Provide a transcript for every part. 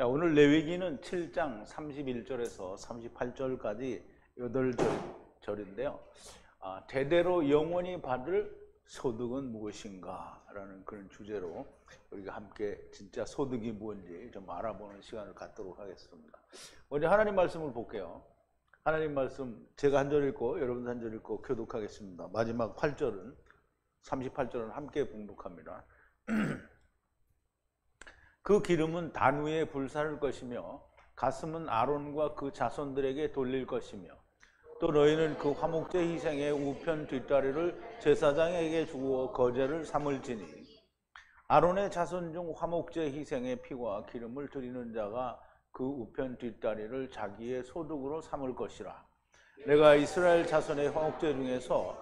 자, 오늘 레위기는 7장 31절에서 38절까지 8절인데요. 대대로 영원히 받을 소득은 무엇인가? 라는 그런 주제로 우리가 함께 진짜 소득이 뭔지 좀 알아보는 시간을 갖도록 하겠습니다. 먼저 하나님 말씀을 볼게요. 하나님 말씀 제가 한 절 읽고 여러분 한 절 읽고 교독하겠습니다. 마지막 8절은 38절은 함께 봉독합니다. 그 기름은 단 위에 불사를 것이며 가슴은 아론과 그 자손들에게 돌릴 것이며 또 너희는 그 화목제 희생의 우편 뒷다리를 제사장에게 주어 거제를 삼을지니 아론의 자손 중 화목제 희생의 피와 기름을 드리는 자가 그 우편 뒷다리를 자기의 소득으로 삼을 것이라. 내가 이스라엘 자손의 화목제 중에서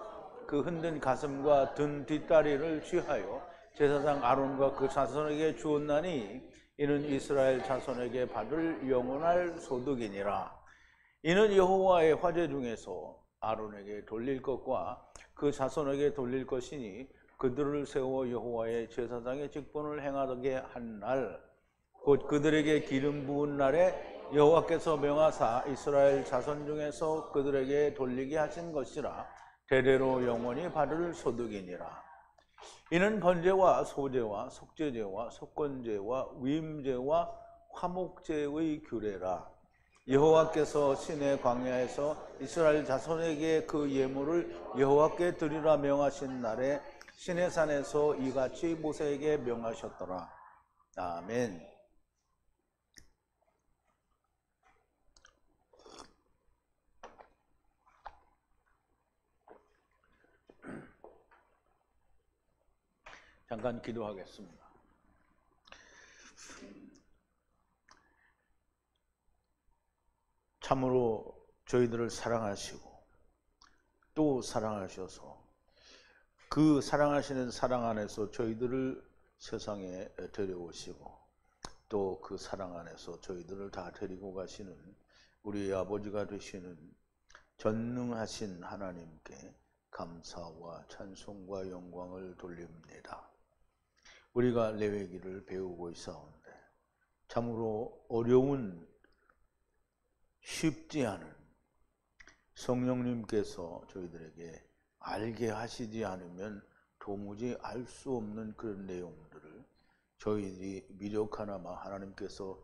그 흔든 가슴과 든 뒷다리를 취하여 제사장 아론과 그 자손에게 주었나니 이는 이스라엘 자손에게 받을 영원할 소득이니라. 이는 여호와의 화제 중에서 아론에게 돌릴 것과 그 자손에게 돌릴 것이니 그들을 세워 여호와의 제사장의 직분을 행하게 한 날 곧 그들에게 기름 부은 날에 여호와께서 명하사 이스라엘 자손 중에서 그들에게 돌리게 하신 것이라. 대대로 영원히 받을 소득이니라. 이는 번제와 소제와 속죄제와 속건제와 위임제와 화목제의 규례라. 여호와께서 시내 광야에서 이스라엘 자손에게 그 예물을 여호와께 드리라 명하신 날에 시내산에서 이같이 모세에게 명하셨더라. 아멘. 잠깐 기도하겠습니다. 참으로 저희들을 사랑하시고 또 사랑하셔서 그 사랑하시는 사랑 안에서 저희들을 세상에 데려오시고 또 그 사랑 안에서 저희들을 다 데리고 가시는 우리 아버지가 되시는 전능하신 하나님께 감사와 찬송과 영광을 돌립니다. 우리가 레위기를 배우고 있사온데 참으로 어려운 쉽지 않은 성령님께서 저희들에게 알게 하시지 않으면 도무지 알 수 없는 그런 내용들을 저희들이 미력하나마 하나님께서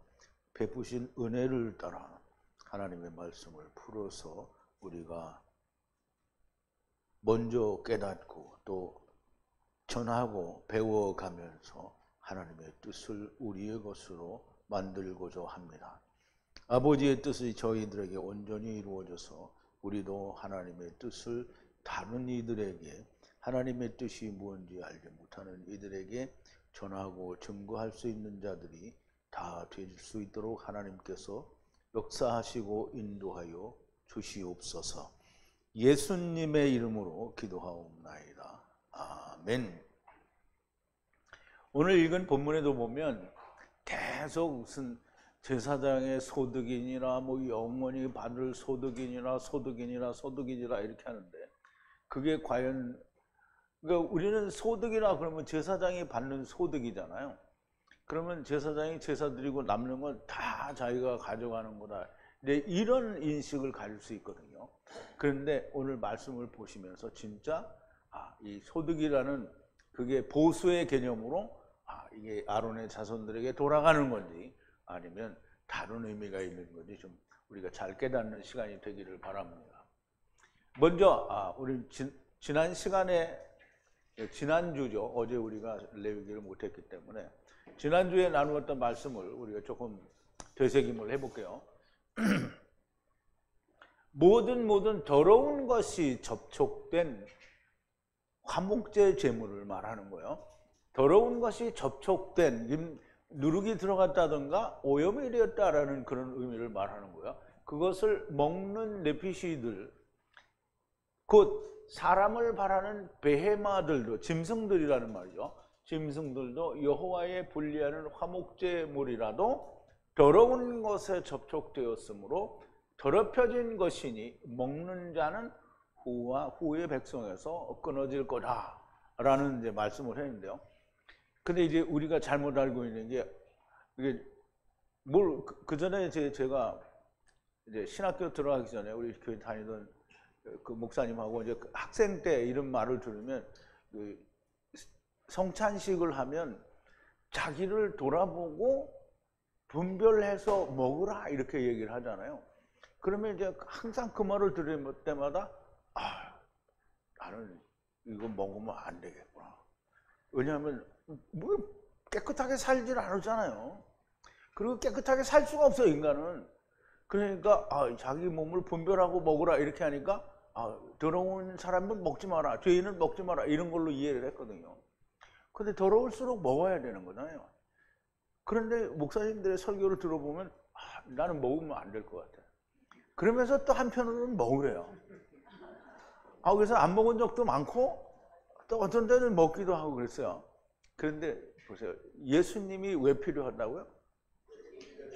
베푸신 은혜를 따라 하나님의 말씀을 풀어서 우리가 먼저 깨닫고 또 전하고 배워가면서 하나님의 뜻을 우리의 것으로 만들고자 합니다. 아버지의 뜻이 저희들에게 온전히 이루어져서 우리도 하나님의 뜻을 다른 이들에게 하나님의 뜻이 무엇인지 알지 못하는 이들에게 전하고 증거할 수 있는 자들이 다 될 수 있도록 하나님께서 역사하시고 인도하여 주시옵소서. 예수님의 이름으로 기도하옵나이다. 아멘. 오늘 읽은 본문에도 보면 계속 무슨 제사장의 소득이니라 뭐 영원히 받을 소득이니라 소득이니라 이렇게 하는데 그게 과연 그러니까 우리는 소득이라 그러면 제사장이 받는 소득이잖아요. 그러면 제사장이 제사 드리고 남는 건 다 자기가 가져가는 거다. 근데 이런 인식을 가질 수 있거든요. 그런데 오늘 말씀을 보시면서 진짜 이 소득이라는 그게 보수의 개념으로 이게 아론의 자손들에게 돌아가는 건지 아니면 다른 의미가 있는 건지 좀 우리가 잘 깨닫는 시간이 되기를 바랍니다. 먼저 우리 지난 시간에 지난주죠. 어제 우리가 레위기를 못했기 때문에 지난주에 나누었던 말씀을 우리가 조금 되새김을 해볼게요. 모든 더러운 것이 접촉된 화목제 제물을 말하는 거예요. 더러운 것이 접촉된 누룩이 들어갔다든가 오염이 되었다라는 그런 의미를 말하는 거예요. 그것을 먹는 네피시들 곧 사람을 바라는 베헤마들도 짐승들이라는 말이죠. 짐승들도 여호와의 분리하는 화목제물이라도 더러운 것에 접촉되었으므로 더럽혀진 것이니 먹는 자는 후와 후의 백성에서 끊어질 거다라는 이제 말씀을 했는데요. 근데 이제 우리가 잘못 알고 있는 게 이게 뭘 그 전에 제가 이제 신학교 들어가기 전에 우리 교회 다니던 그 목사님하고 이제 그 학생 때 이런 말을 들으면 그 성찬식을 하면 자기를 돌아보고 분별해서 먹으라 이렇게 얘기를 하잖아요. 그러면 이제 항상 그 말을 들을 때마다 나는 이거 먹으면 안 되겠구나. 왜냐하면 뭐 깨끗하게 살질 않았잖아요. 그리고 깨끗하게 살 수가 없어요, 인간은. 그러니까 자기 몸을 분별하고 먹으라 이렇게 하니까 더러운 사람은 먹지 마라, 죄인은 먹지 마라 이런 걸로 이해를 했거든요. 근데 더러울수록 먹어야 되는 거잖아요. 그런데 목사님들의 설교를 들어보면 나는 먹으면 안 될 것 같아. 그러면서 또 한편으로는 먹으래요. 그래서 안 먹은 적도 많고 또 어떤 때는 먹기도 하고 그랬어요. 그런데 보세요. 예수님이 왜 필요하다고요?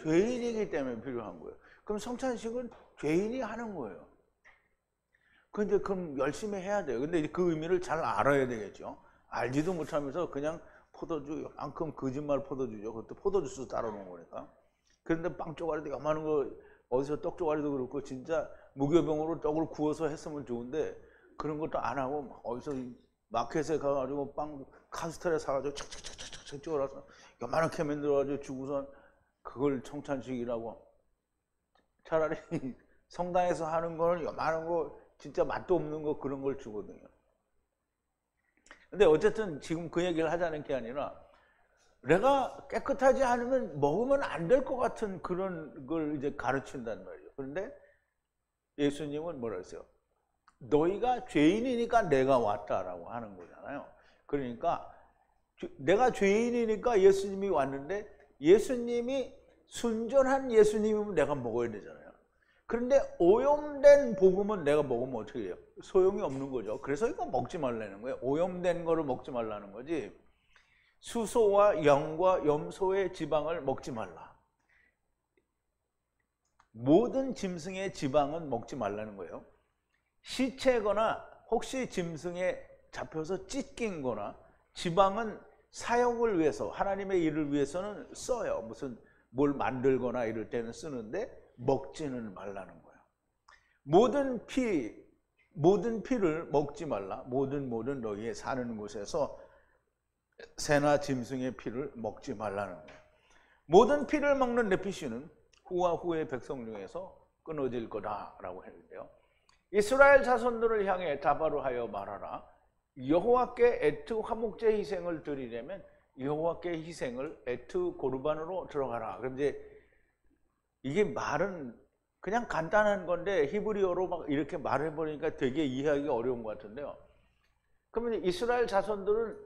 죄인이기 때문에 필요한 거예요. 그럼 성찬식은 죄인이 하는 거예요. 근데 그럼 열심히 해야 돼요. 근데 그 의미를 잘 알아야 되겠죠. 알지도 못하면서 그냥 포도주 요만큼 거짓말 포도주죠. 그것도 포도주스 따로 놓은 거니까. 그런데 빵 쪼가리도 요만한 거 어디서 떡 쪼가리도 그렇고 진짜 무교병으로 떡을 구워서 했으면 좋은데 그런 것도 안 하고 어디서 마켓에 가가지고 빵 카스텔에 사가지고 착착착착착 쪼가라서 요만하게 만들어가지고 주고선 그걸 성찬식이라고. 차라리 성당에서 하는 거는 요만한 거 진짜 맛도 없는 거 그런 걸 주거든요. 근데 어쨌든 지금 그 얘기를 하자는 게 아니라 내가 깨끗하지 않으면 먹으면 안 될 것 같은 그런 걸 이제 가르친단 말이에요. 그런데 예수님은 뭐라 했어요? 너희가 죄인이니까 내가 왔다라고 하는 거잖아요. 그러니까 내가 죄인이니까 예수님이 왔는데 예수님이 순전한 예수님이면 내가 먹어야 되잖아요. 그런데 오염된 복음은 내가 먹으면 어떻게 해요? 소용이 없는 거죠. 그래서 이거 먹지 말라는 거예요. 오염된 거를 먹지 말라는 거지. 수소와 염과 염소의 지방을 먹지 말라. 모든 짐승의 지방은 먹지 말라는 거예요. 시체거나 혹시 짐승에 잡혀서 찢긴 거나 지방은 사용을 위해서 하나님의 일을 위해서는 써요. 무슨 뭘 만들거나 이럴 때는 쓰는데 먹지는 말라는 거예요. 모든 피를 먹지 말라. 모든 너희의 사는 곳에서 새나 짐승의 피를 먹지 말라는 거예요. 모든 피를 먹는 레피시는 후와 후의 백성 중에서 끊어질 거다라고 했는데요. 이스라엘 자손들을 향해 다바로 하여 말하라. 여호와께 에트 화목제 희생을 드리려면 여호와께 희생을 에트 고르반으로 들어가라. 그럼 이제 이게 말은 그냥 간단한 건데 히브리어로 막 이렇게 말해버리니까 되게 이해하기가 어려운 것 같은데요. 그러면 이스라엘 자손들은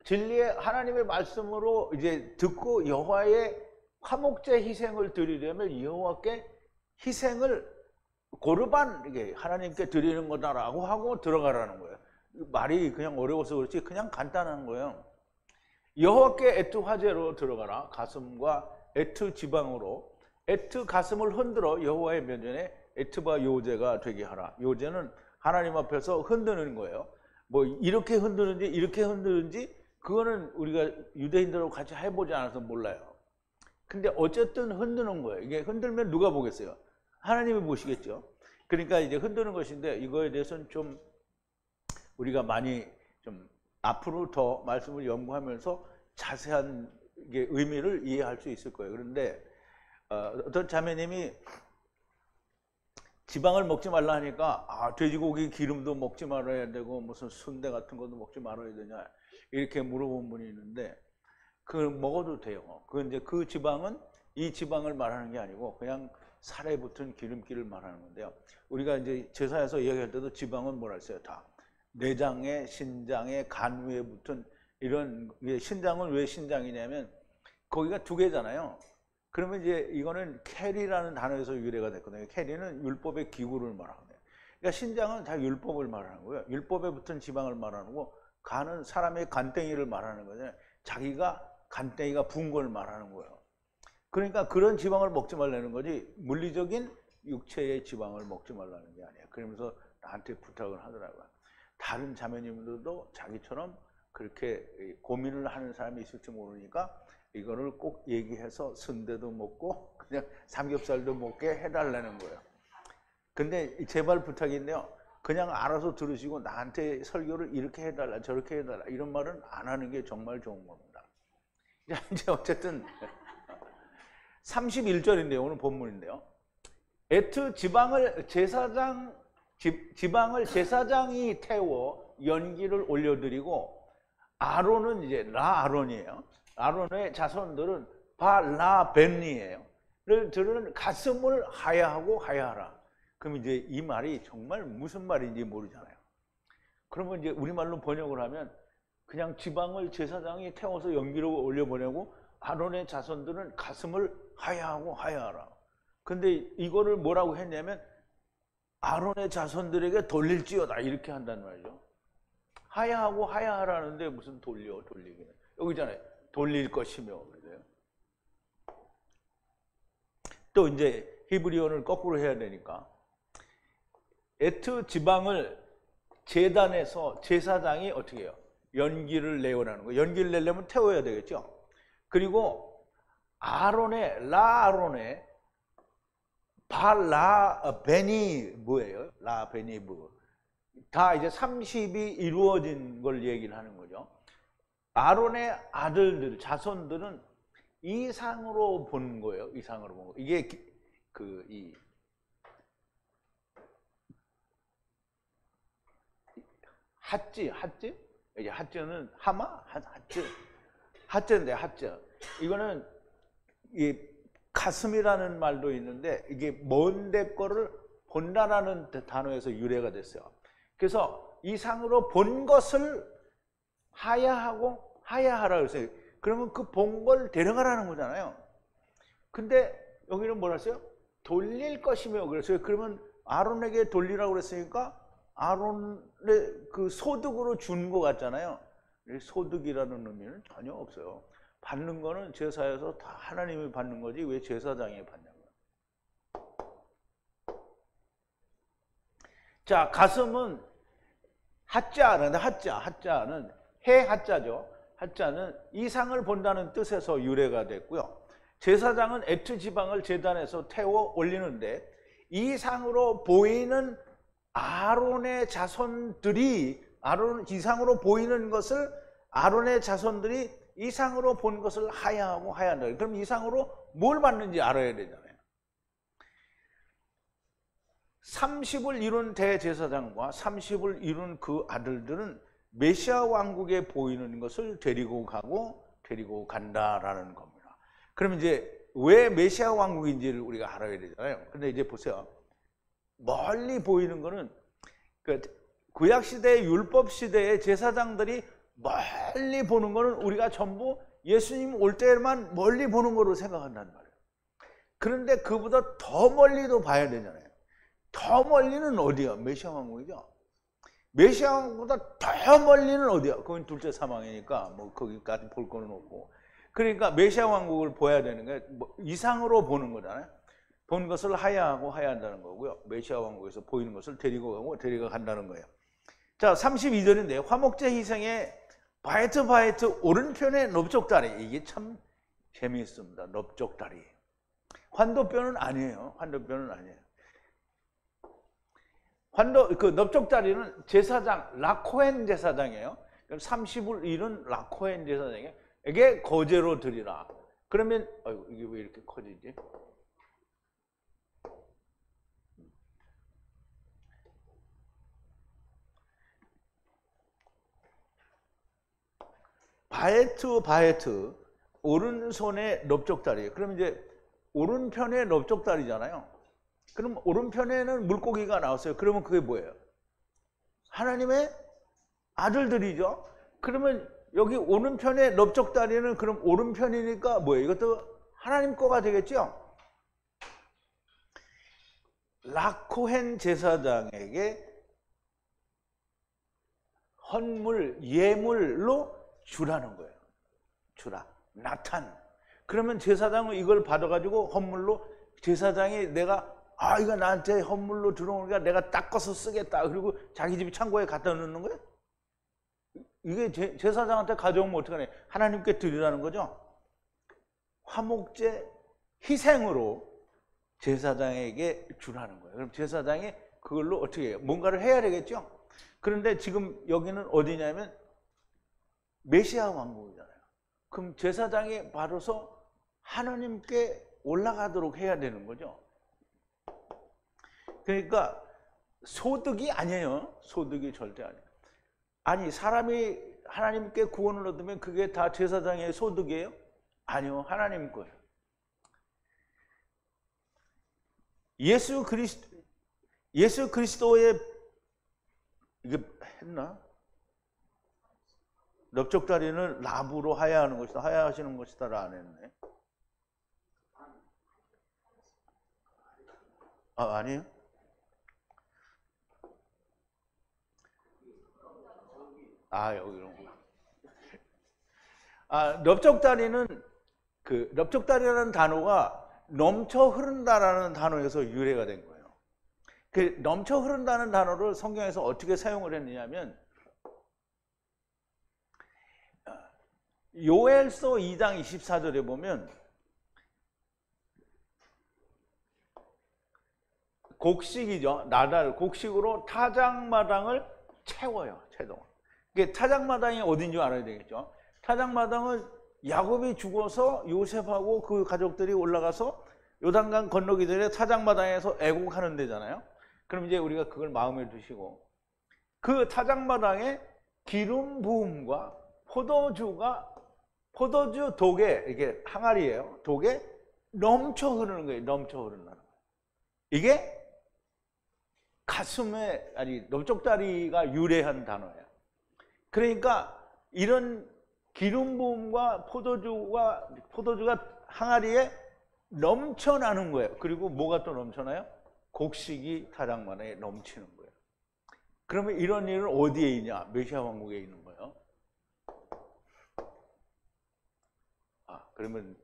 진리의 하나님의 말씀으로 이제 듣고 여호와의 화목제 희생을 드리려면 여호와께 희생을 고르반 이게 하나님께 드리는 거다라고 하고 들어가라는 거예요. 말이 그냥 어려워서 그렇지 그냥 간단한 거예요. 여호와께 에트 화제로 들어가라. 가슴과 에트 지방으로 에트 가슴을 흔들어 여호와의 면전에 에트바 요제가 되게 하라. 요제는 하나님 앞에서 흔드는 거예요. 뭐 이렇게 흔드는지 이렇게 흔드는지 그거는 우리가 유대인들하고 같이 해보지 않아서 몰라요. 근데 어쨌든 흔드는 거예요. 이게 흔들면 누가 보겠어요? 하나님이 보시겠죠. 그러니까 이제 흔드는 것인데 이거에 대해서는 좀 우리가 많이 좀 앞으로 더 말씀을 연구하면서 자세한 의미를 이해할 수 있을 거예요. 그런데 어떤 자매님이 지방을 먹지 말라 하니까 돼지고기 기름도 먹지 말아야 되고 무슨 순대 같은 것도 먹지 말아야 되냐 이렇게 물어본 분이 있는데 그걸 먹어도 돼요. 그 지방은 이 지방을 말하는 게 아니고 그냥 살에 붙은 기름기를 말하는 건데요. 우리가 이제 제사에서 이야기할 때도 지방은 뭐라 했어요? 다 내장에 신장에 간 위에 붙은 이런 신장은 왜 신장이냐면 거기가 두 개잖아요. 그러면 이제 이거는 캐리라는 단어에서 유래가 됐거든요. 캐리는 율법의 기구를 말하거든요. 그러니까 신장은 다 율법을 말하는 거예요. 율법에 붙은 지방을 말하는 거고 간은 사람의 간땡이를 말하는 거잖아요. 자기가 간땡이가 부은 걸 말하는 거예요. 그러니까 그런 지방을 먹지 말라는 거지 물리적인 육체의 지방을 먹지 말라는 게 아니에요. 그러면서 나한테 부탁을 하더라고요. 다른 자매님들도 자기처럼 그렇게 고민을 하는 사람이 있을지 모르니까 이거를 꼭 얘기해서 순대도 먹고 그냥 삼겹살도 먹게 해달라는 거예요. 근데 제발 부탁인데요. 그냥 알아서 들으시고 나한테 설교를 이렇게 해달라 저렇게 해달라 이런 말은 안 하는 게 정말 좋은 겁니다. 이제 어쨌든 31절인데요. 오늘 본문인데요. 에트 지방을 제사장이 태워 연기를 올려드리고 아론은 이제 아론이에요. 아론의 자손들은 라벤이에요. 들은 가슴을 하야하고 하야하라. 그럼 이제 이 말이 정말 무슨 말인지 모르잖아요. 그러면 이제 우리말로 번역을 하면 그냥 지방을 제사장이 태워서 연기로 올려보내고 아론의 자손들은 가슴을 하야하고 하야하라. 근데 이거를 뭐라고 했냐면 아론의 자손들에게 돌릴지어다 이렇게 한다는 말이죠. 하야하고 하야하라는데 무슨 돌리기는. 여기잖아요. 돌릴 것이며. 그래요. 또 이제 히브리어를 거꾸로 해야 되니까 에트 지방을 제단에서 제사장이 어떻게 해요? 연기를 내오라는 거예요. 연기를 내려면 태워야 되겠죠. 그리고 아론의 라벤이 뭐예요? 라벤이브. 다 이제 30이 이루어진 걸 얘기를 하는 거죠. 아론의 아들들, 자손들은 이상으로 본 거예요. 이상으로 본 거. 이게 핫지? 이게 핫즈는 하마? 핫즈인데 핫즈. 이거는 이 가슴이라는 말도 있는데 이게 먼데 거를 본다라는 단어에서 유래가 됐어요. 그래서 이상으로 본 것을 하야하고 하야하라 그랬어요. 그러면 그 본 걸 데려가라는 거잖아요. 근데 여기는 뭐라 했어요? 돌릴 것이며 그랬어요. 그러면 아론에게 돌리라고 그랬으니까 아론의 그 소득으로 준 것 같잖아요. 소득이라는 의미는 전혀 없어요. 받는 거는 제사에서 다 하나님이 받는 거지 왜 제사장이 받냐고요. 자, 가슴은 하자는 해 하자죠. 하자는 이상을 본다는 뜻에서 유래가 됐고요. 제사장은 에트 지방을 제단에서 태워 올리는데 이상으로 보이는 아론의 자손들이 이상으로 보이는 것을 아론의 자손들이 이상으로 본 것을 하야하고 하야한다. 그럼 이상으로 뭘 받는지 알아야 되잖아요. 30을 이룬 대제사장과 30을 이룬 그 아들들은 메시아 왕국에 보이는 것을 데리고 간다라는 겁니다. 그럼 이제 왜 메시아 왕국인지를 우리가 알아야 되잖아요. 근데 이제 보세요. 멀리 보이는 거는 구약 시대 율법 시대의 제사장들이 멀리 보는 거는 우리가 전부 예수님 올 때만 멀리 보는 거로 생각한단 말이에요. 그런데 그보다 더 멀리도 봐야 되잖아요. 더 멀리는 어디야? 메시아 왕국이죠. 메시아 왕국보다 더 멀리는 어디야? 그건 둘째 사망이니까 뭐 거기까지 볼 거는 없고. 그러니까 메시아 왕국을 보야 되는 게 뭐 이상으로 보는 거잖아요. 본 것을 하야하고 하야한다는 거고요. 메시아 왕국에서 보이는 것을 데리고 간다는 거예요. 자, 32절인데 화목제 희생의 바에트 오른편의 넓적다리. 이게 참 재미있습니다. 넓적다리. 환도뼈는 아니에요. 그 넓적다리는 제사장, 라코헨 제사장이에요. 30을 이룬 라코헨 제사장에게 거제로 드리라. 그러면 아이고, 이게 왜 이렇게 커지지? 바에트 오른손의 넓적다리. 그럼 이제 오른편의 넓적다리잖아요. 그럼 오른편에는 물고기가 나왔어요. 그러면 그게 뭐예요? 하나님의 아들들이죠. 그러면 여기 오른편의 넓적다리는 그럼 오른편이니까 뭐예요? 이것도 하나님 거가 되겠죠? 라코헨 제사장에게 헌물, 예물로 주라는 거예요. 나탄. 그러면 제사장은 이걸 받아가지고 헌물로 제사장이 내가 이거 나한테 헌물로 들어오니까 내가 닦아서 쓰겠다. 그리고 자기 집 창고에 갖다 놓는 거예요? 이게 제사장한테 가져오면 어떡하냐? 하나님께 드리라는 거죠. 화목제 희생으로 제사장에게 주라는 거예요. 그럼 제사장이 그걸로 어떻게 해요? 뭔가를 해야 되겠죠? 그런데 지금 여기는 어디냐면 메시아 왕국이잖아요. 그럼 제사장이 바로서 하나님께 올라가도록 해야 되는 거죠. 그러니까 소득이 아니에요. 소득이 절대 아니에요. 아니, 사람이 하나님께 구원을 얻으면 그게 다 제사장의 소득이에요? 아니요, 하나님 거예요. 예수 그리스도의 이게 했나? 넓적다리는 랍으로 하야하는 것이다. 하야하시는 것이다라 안 했네. 아, 아니에요? 아, 여기로. 아, 넓적다리는 넓적다리라는 단어가 넘쳐 흐른다라는 단어에서 유래가 된 거예요. 그 넘쳐 흐른다는 단어를 성경에서 어떻게 사용을 했느냐면 요엘서 2장 24절에 보면 곡식이죠. 나달 곡식으로 타작마당을 채워요. 이게 타작마당이 어딘지 알아야 되겠죠. 타작마당은 야곱이 죽어서 요셉하고 그 가족들이 올라가서 요단강 건너기 전에 타작마당에서 애곡하는 데잖아요. 그럼 이제 우리가 그걸 마음에 두시고 그 타작마당에 기름 부음과 포도주 독에, 이게 항아리예요. 독에 넘쳐 흐르는 거예요. 넘쳐 흐르는 거예요. 이게 가슴에, 아니, 넓적다리가 유래한 단어예요. 그러니까 이런 기름 부음과 포도주가 항아리에 넘쳐나는 거예요. 그리고 뭐가 또 넘쳐나요? 곡식이 타작마당에 넘치는 거예요. 그러면 이런 일은 어디에 있냐? 메시아 왕국에 있는 거예요. 아, 그러면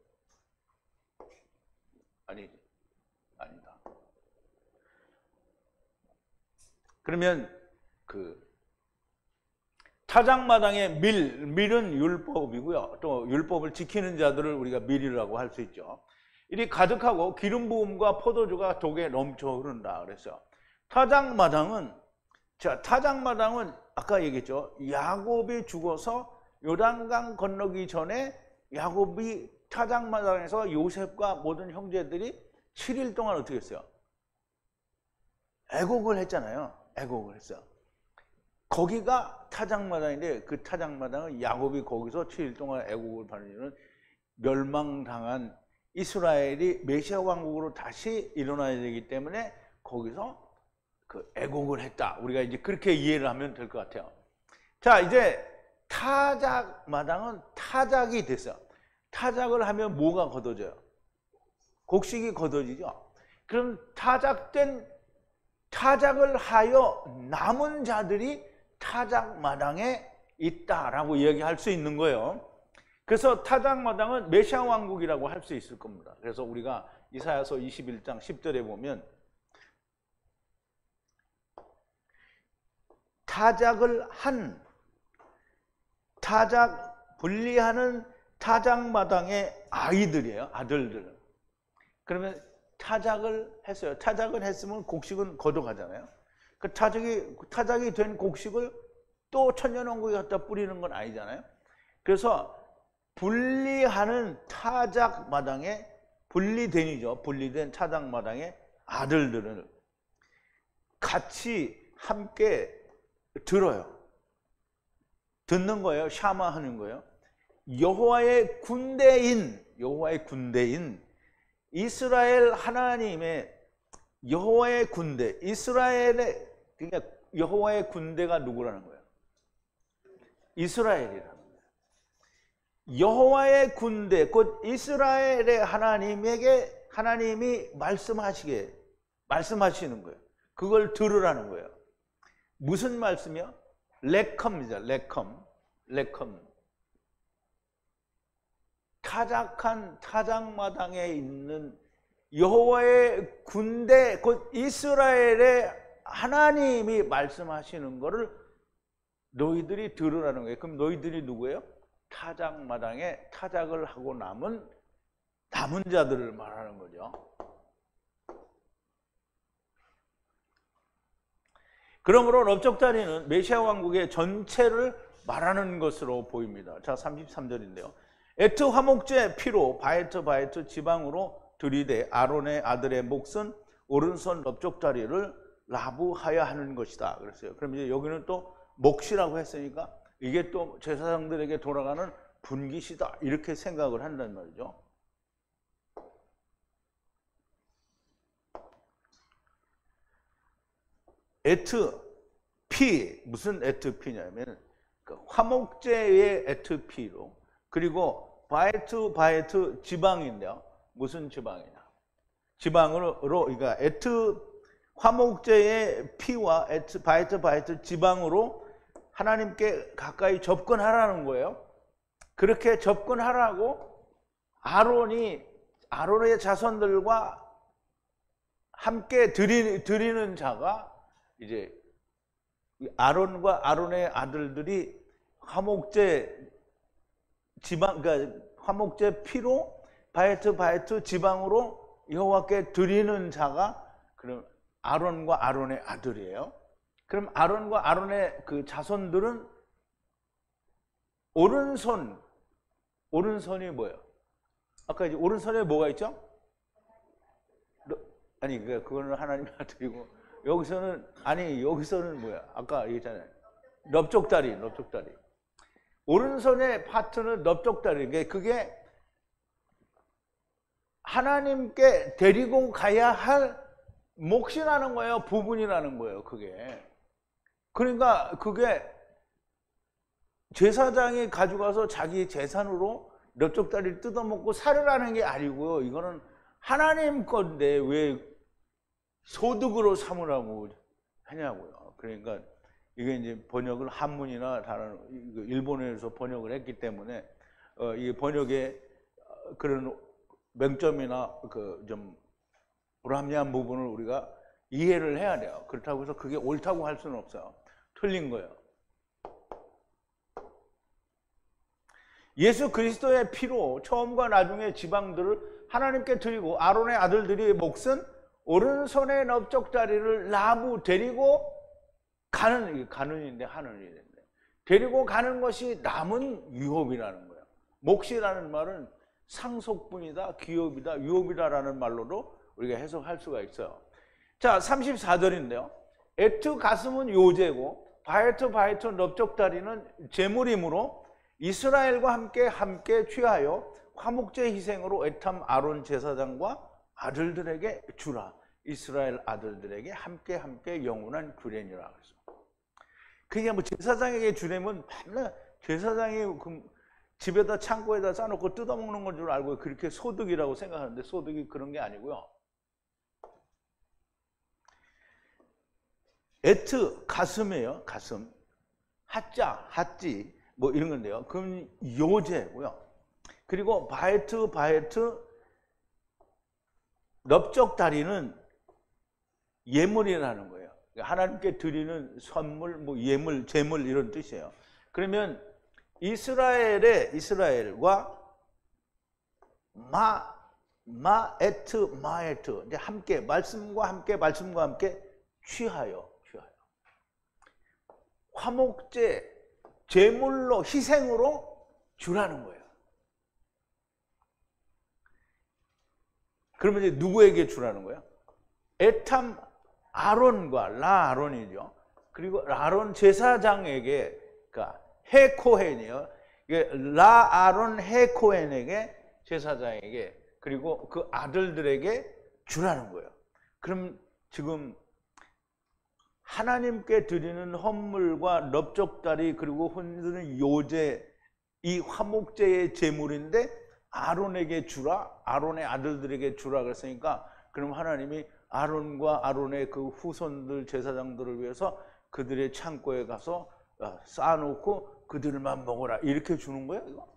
아니다. 그러면 타작마당의 밀은 율법이고요. 또 율법을 지키는 자들을 우리가 밀이라고 할 수 있죠. 이리 가득하고 기름 부음과 포도주가 독에 넘쳐 흐른다 그랬어요. 타작마당은 아까 얘기했죠. 야곱이 죽어서 요단강 건너기 전에 야곱이 타작마당에서 요셉과 모든 형제들이 7일 동안 어떻게 했어요? 애곡을 했잖아요. 애곡을 했어요. 거기가 타작마당인데 그 타작마당은 야곱이 거기서 7일 동안 애곡을 벌이는 멸망당한 이스라엘이 메시아 왕국으로 다시 일어나야 되기 때문에 거기서 그 애곡을 했다. 우리가 이제 그렇게 이해를 하면 될 것 같아요. 자, 이제 타작마당은 타작이 됐어요. 타작을 하면 뭐가 걷어져요? 곡식이 걷어지죠. 그럼 타작을 하여 남은 자들이 타작마당에 있다라고 이야기할 수 있는 거예요. 그래서 타작마당은 메시아 왕국이라고 할 수 있을 겁니다. 그래서 우리가 이사야서 21장 10절에 보면 분리하는 타작마당의 아이들이에요. 아들들. 그러면 타작을 했어요. 타작을 했으면 곡식은 걷어가잖아요. 그 타작이 된 곡식을 또 천년왕국에 갖다 뿌리는 건 아니잖아요. 그래서 분리하는 타작마당에 분리된 타작마당의 아들들을 같이 함께 들어요. 듣는 거예요. 샤마하는 거예요. 여호와의 군대인 이스라엘 하나님의 여호와의 군대, 그러니까 여호와의 군대가 누구라는 거예요? 이스라엘이라는 거예요. 여호와의 군대, 곧 이스라엘의 하나님이 말씀하시는 거예요. 그걸 들으라는 거예요. 무슨 말씀이요? 레컴이죠. 레컴. 타작마당에 있는 여호와의 군대, 곧 이스라엘의 하나님이 말씀하시는 거를 너희들이 들으라는 거예요. 그럼 너희들이 누구예요? 타작마당에 타작을 하고 남은 남은 자들을 말하는 거죠. 그러므로 넓적다리는 메시아 왕국의 전체를 말하는 것으로 보입니다. 자, 33절인데요. 에트 화목제 피로 바에트 지방으로 들이대 아론의 아들의 몫은 오른손 넓적다리를 나부하여 하는 것이다 그랬어요. 그럼 이제 여기는 또 몫이라고 했으니까 이게 또 제사장들에게 돌아가는 분깃이다 이렇게 생각을 한단 말이죠. 에트 피, 무슨 에트 피냐면 그 화목제의 에트 피로, 그리고 바에트 지방인데요. 무슨 지방이냐? 지방으로, 그러니까 에트 화목제의 피와 에트 바에트 지방으로 하나님께 가까이 접근하라는 거예요. 그렇게 접근하라고 아론의 자손들과 함께 드리는 자가 이제 아론과 아론의 아들들이 화목제 지방, 그러니까 화목제 피로 바에트 지방으로 여호와께 드리는 자가 그럼 아론과 아론의 아들이에요. 그럼 아론과 아론의 그 자손들은 오른손이 뭐예요? 아까 이제 오른손에 뭐가 있죠? 아니 그거는 하나님의 아들이고 여기서는 뭐야? 아까 얘기했잖아요. 넓적다리. 오른손의 파트는 넓적다리. 그게 하나님께 데리고 가야 할 몫이라는 거예요. 부분이라는 거예요. 그게. 그러니까 그게 제사장이 가져가서 자기 재산으로 넓적다리를 뜯어먹고 살으라는 게 아니고요. 이거는 하나님 건데 왜 소득으로 삼으라고 하냐고요. 그러니까 이게 이제 번역을 한문이나 다른 일본에서 번역을 했기 때문에 이 번역의 그런 맹점이나 그 좀 불합리한 부분을 우리가 이해를 해야 돼요. 그렇다고 해서 그게 옳다고 할 수는 없어요. 틀린 거예요. 예수 그리스도의 피로 처음과 나중에 지방들을 하나님께 드리고 아론의 아들들의 몫은 오른손의 넓적다리를 나부 데리고 가는인데 하늘이인데 데리고 가는 것이 남은 유업이라는 거예요. 몫이라는 말은 상속분이다, 기업이다, 유업이다라는 말로도 우리가 해석할 수가 있어요. 자, 34절인데요. 에트 가슴은 요제고 바에트 넓적다리는 제물이므로 이스라엘과 함께 취하여 화목제 희생으로 에탐 아론 제사장과 아들들에게 주라. 이스라엘 아들들에게 함께 영원한 규례니라. 그게 뭐 제사장에게 주려면 맨날 제사장이 집에다 창고에다 싸놓고 뜯어먹는 건 줄 알고 그렇게 소득이라고 생각하는데 소득이 그런 게 아니고요. 에트 가슴이에요. 가슴. 하자, 핫지 뭐 이런 건데요. 그럼 요제고요. 그리고 바에트 넓적다리는 예물이라는 거예요. 하나님께 드리는 선물, 뭐 예물, 제물 이런 뜻이에요. 그러면 이스라엘과 마에트 이제 함께 말씀과 함께 취하여 화목제 제물로 희생으로 주라는 거예요. 그러면 이제 누구에게 주라는 거예요? 에탐 아론과 아론이죠. 그리고 아론 제사장에게, 그러니까 헤코헨이요. 아론 헤코헨에게 제사장에게 그리고 그 아들들에게 주라는 거예요. 그럼 지금 하나님께 드리는 헌물과 넓적다리 그리고 흔드는 요제 이 화목제의 제물인데 아론에게 주라, 아론의 아들들에게 주라 그랬으니까 그럼 하나님이 아론과 아론의 그 후손들 제사장들을 위해서 그들의 창고에 가서 쌓아놓고 그들만 먹어라 이렇게 주는 거예요.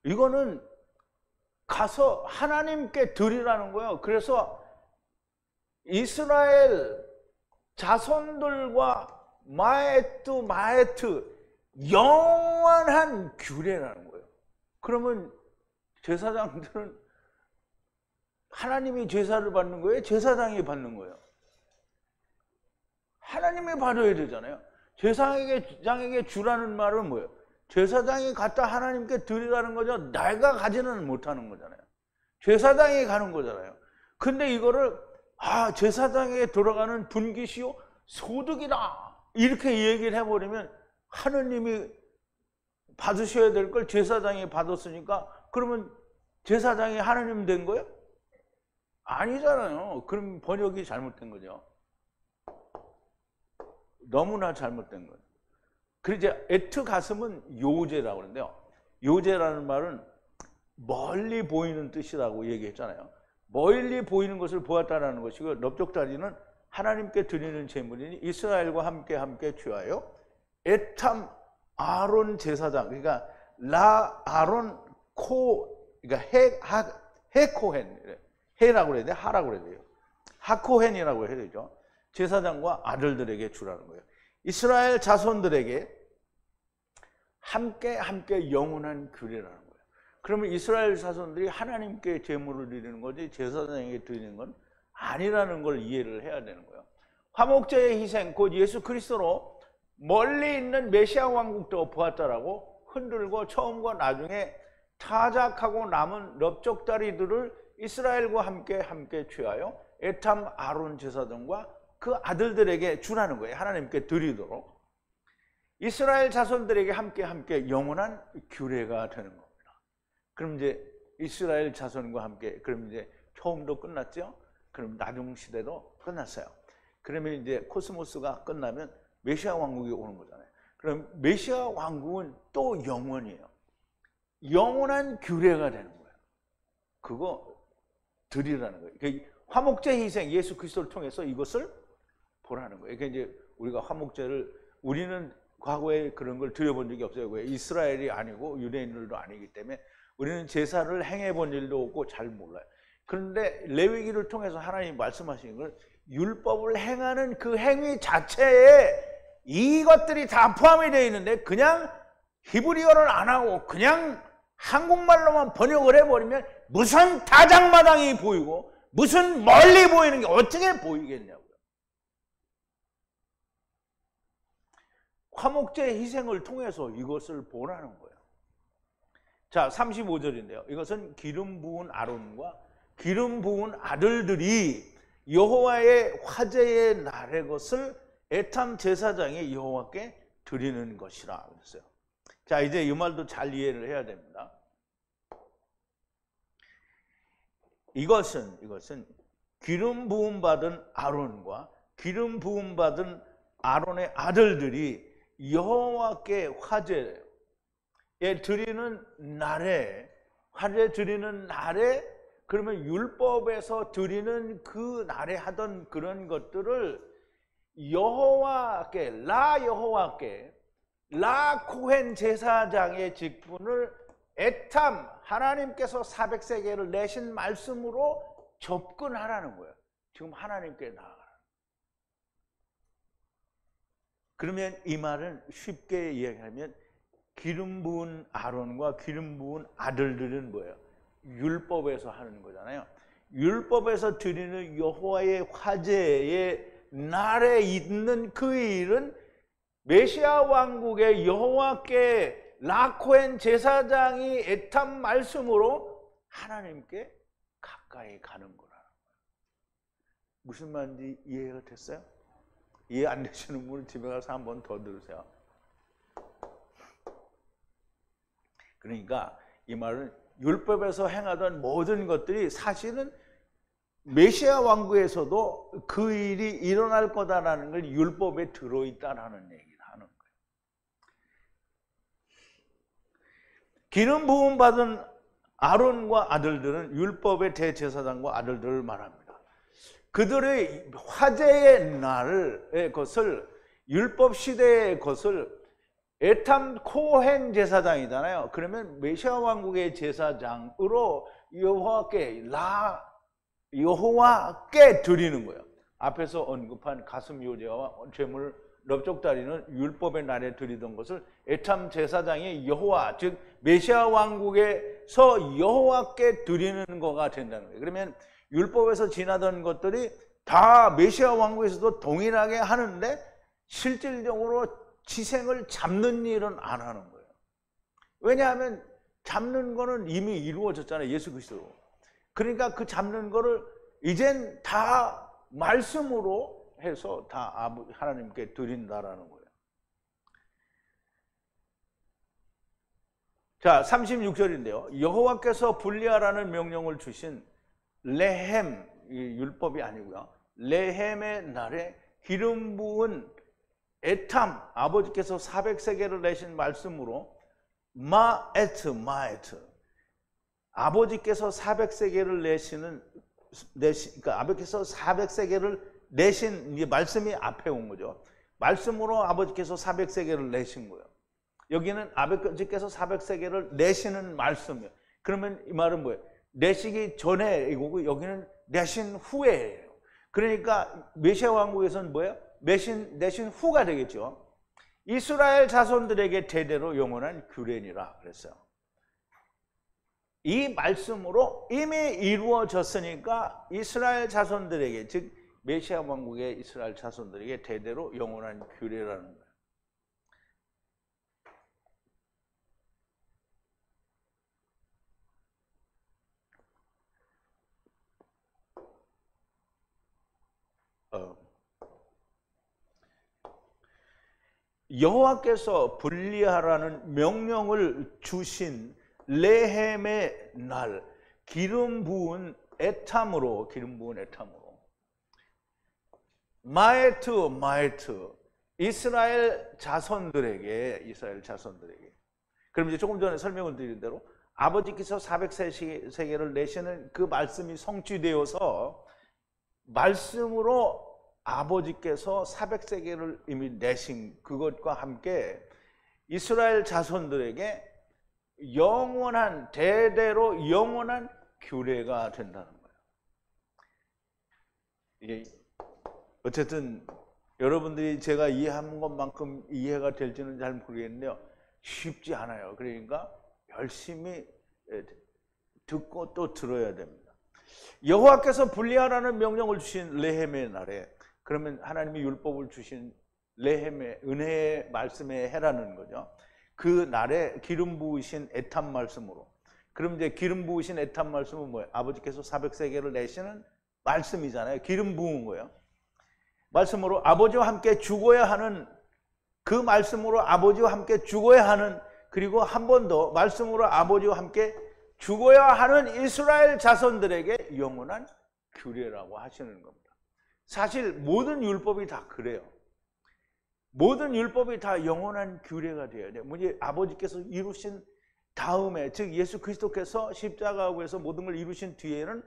이거는 가서 하나님께 드리라는 거예요. 그래서 이스라엘 자손들과 마에트 영원한 규례라는 거예요. 그러면 제사장들은 하나님이 제사를 받는 거예요? 제사장이 받는 거예요? 하나님이 받아야 되잖아요. 제사장에게 주라는 말은 뭐예요? 제사장이 갖다 하나님께 드리라는 거죠. 내가 가지는 못하는 거잖아요. 제사장이 가는 거잖아요. 근데 이거를 제사장에게 들어가는 분깃이요 소득이다 이렇게 얘기를 해버리면 하느님이 받으셔야 될 걸 제사장이 받았으니까 그러면 제사장이 하느님 된 거예요? 아니잖아요. 그럼 번역이 잘못된 거죠. 너무나 잘못된 거예요. 그래서 에트 가슴은 요제라고 그러는데요. 요제라는 말은 멀리 보이는 뜻이라고 얘기했잖아요. 멀리 보이는 것을 보았다라는 것이고, 넓적다리는 하나님께 드리는 제물이니 이스라엘과 함께 취하여 에탐 아론 제사장, 그러니까 라 아론 그러니까 헤코헨, 헤라고 그래야 돼, 하라고 그래야 돼요. 하코헨이라고 해야 되죠. 제사장과 아들들에게 주라는 거예요. 이스라엘 자손들에게 함께 영원한 규례라는 거예요. 그러면 이스라엘 자손들이 하나님께 제물을 드리는 거지 제사장에게 드리는 건 아니라는 걸 이해를 해야 되는 거예요. 화목제의 희생, 곧 예수 그리스도로 멀리 있는 메시아 왕국도 보았다라고 흔들고 처음과 나중에 타작하고 남은 넓적다리들을 이스라엘과 함께 취하여 에탐 아론 제사장과 그 아들들에게 주라는 거예요. 하나님께 드리도록. 이스라엘 자손들에게 함께 영원한 규례가 되는 겁니다. 그럼 이제 이스라엘 자손과 함께, 그럼 이제 처음도 끝났죠? 그럼 나중 시대도 끝났어요. 그러면 이제 코스모스가 끝나면 메시아 왕국이 오는 거잖아요. 그럼 메시아 왕국은 또 영원이에요. 영원한 규례가 되는 거예요. 그거 드리라는 거예요. 그러니까 화목제 희생, 예수 그리스도를 통해서 이것을 보라는 거예요. 그러니까 이제 우리가 화목제를, 우리는 과거에 그런 걸 드려본 적이 없어요. 왜? 이스라엘이 아니고 유대인들도 아니기 때문에 우리는 제사를 행해본 일도 없고 잘 몰라요. 그런데 레위기를 통해서 하나님이 말씀하시는 걸 율법을 행하는 그 행위 자체에 이것들이 다 포함이 되어 있는데 그냥 히브리어를 안 하고 그냥 한국말로만 번역을 해버리면 무슨 다장마당이 보이고 무슨 멀리 보이는 게 어떻게 보이겠냐고요. 화목제 희생을 통해서 이것을 보라는 거예요. 자, 35절인데요. 이것은 기름 부은 아론과 기름 부은 아들들이 여호와의 화제의 날의 것을 에탐 제사장이 여호와께 드리는 것이라 그랬어요. 자, 이제 이 말도 잘 이해를 해야 됩니다. 이것은 기름 부음 받은 아론과 기름 부음 받은 아론의 아들들이 여호와께 화제에 드리는 날에, 화제 드리는 날에, 그러면 율법에서 드리는 그 날에 하던 그런 것들을 여호와께, 라 코헨 제사장의 직분을 에탐, 하나님께서 400세겔을 내신 말씀으로 접근하라는 거예요. 지금 하나님께 나아가라. 그러면 이 말은 쉽게 이야기하면 기름 부은 아론과 기름 부은 아들들은 뭐예요? 율법에서 하는 거잖아요. 율법에서 드리는 여호와의 화제의 날에 있는 그 일은 메시아 왕국의 여호와께 라코엔 제사장이 에탐 말씀으로 하나님께 가까이 가는 거라는 거예요. 무슨 말인지 이해가 됐어요? 이해 안 되시는 분은 집에 가서 한 번 더 들으세요. 그러니까 이 말은 율법에서 행하던 모든 것들이 사실은 메시아 왕국에서도 그 일이 일어날 거다라는 걸 율법에 들어있다라는 얘기를 하는 거예요. 기름 부음 받은 아론과 아들들은 율법의 대제사장과 아들들을 말합니다. 그들의 화제의 날의 것을, 율법 시대의 것을 에탐 코헨 제사장이잖아요. 그러면 메시아 왕국의 제사장으로 여호와께 드리는 거예요. 앞에서 언급한 가슴 요제와 제물 넓적다리는 율법의 날에 드리던 것을 에탐 제사장이 여호와, 즉 메시아 왕국에서 여호와께 드리는 거가 된다는 거예요. 그러면 율법에서 지나던 것들이 다 메시아 왕국에서도 동일하게 하는데 실질적으로 지생을 잡는 일은 안 하는 거예요. 왜냐하면 잡는 거는 이미 이루어졌잖아요. 예수 그리스도로. 그러니까 그 잡는 거를 이젠 다 말씀으로 해서 다 하나님께 드린다라는 거예요. 자, 36절인데요. 여호와께서 분리하라는 명령을 주신 레헴, 율법이 아니고요. 레헴의 날에 기름 부은 에탐, 아버지께서 400세겔을 내신 말씀으로 마에트, 아버지께서 400세겔을 그러니까 아버지께서 400세겔을 내신, 이 말씀이 앞에 온 거죠. 말씀으로 아버지께서 400세겔을 내신 거예요. 여기는 아버지께서 400세겔을 내시는 말씀이에요. 그러면 이 말은 뭐예요? 내시기 전에 이거고 여기는 내신 후에예요. 그러니까 메시아 왕국에서는 뭐예요? 내신 후가 되겠죠. 이스라엘 자손들에게 대대로 영원한 규례니라 그랬어요. 이 말씀으로 이미 이루어졌으니까 이스라엘 자손들에게, 즉 메시아 왕국의 이스라엘 자손들에게 대대로 영원한 규례라는 거예요. 여호와께서 분리하라는 명령을 주신 레헴의 날, 기름 부은 에탐으로 마에트 이스라엘 자손들에게 그럼 이제 조금 전에 설명을 드린 대로 아버지께서 400세겔을 내시는 그 말씀이 성취되어서 말씀으로 아버지께서 400세겔을 이미 내신 그것과 함께 이스라엘 자손들에게 영원한, 대대로 영원한 규례가 된다는 거예요. 어쨌든 여러분들이 제가 이해한 것만큼 이해가 될지는 잘 모르겠는데요. 쉽지 않아요. 그러니까 열심히 듣고 또 들어야 됩니다. 여호와께서 분리하라는 명령을 주신 레헴의 날에, 그러면 하나님이 율법을 주신 레헴의 은혜의 말씀의 해라는 거죠. 그 날에 기름 부으신 에탐 말씀으로. 그럼 이제 기름 부으신 에탐 말씀은 뭐예요? 아버지께서 400세겔을 내시는 말씀이잖아요. 기름 부은 거예요. 말씀으로 아버지와 함께 죽어야 하는, 그 말씀으로 아버지와 함께 죽어야 하는, 그리고 한 번 더 말씀으로 아버지와 함께 죽어야 하는 이스라엘 자손들에게 영원한 규례라고 하시는 겁니다. 사실 모든 율법이 다 그래요. 모든 율법이 다 영원한 규례가 되어야 돼요. 뭐지? 아버지께서 이루신 다음에, 즉 예수 그리스도께서 십자가에서 모든 걸 이루신 뒤에는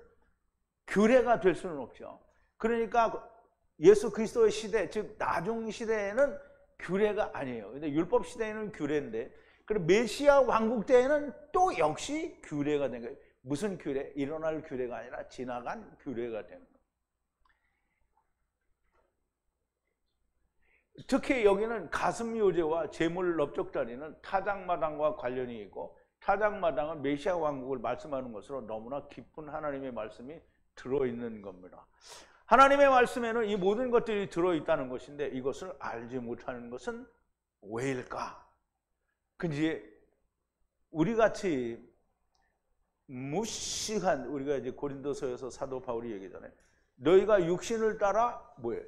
규례가 될 수는 없죠. 그러니까 예수 그리스도의 시대, 즉 나중 시대에는 규례가 아니에요. 근데 율법 시대에는 규례인데, 그리고 메시아 왕국 때에는 또 역시 규례가 된 거예요. 무슨 규례? 일어날 규례가 아니라 지나간 규례가 되는 거예요. 특히 여기는 가슴요제와 제물 넓적다리는 타작마당과 관련이 있고, 타작마당은 메시아 왕국을 말씀하는 것으로 너무나 깊은 하나님의 말씀이 들어있는 겁니다. 하나님의 말씀에는 이 모든 것들이 들어있다는 것인데 이것을 알지 못하는 것은 왜일까? 근데 우리같이 무식한, 우리가 이제 고린도서에서 사도 바울이 얘기잖아요. 너희가 육신을 따라 뭐예요?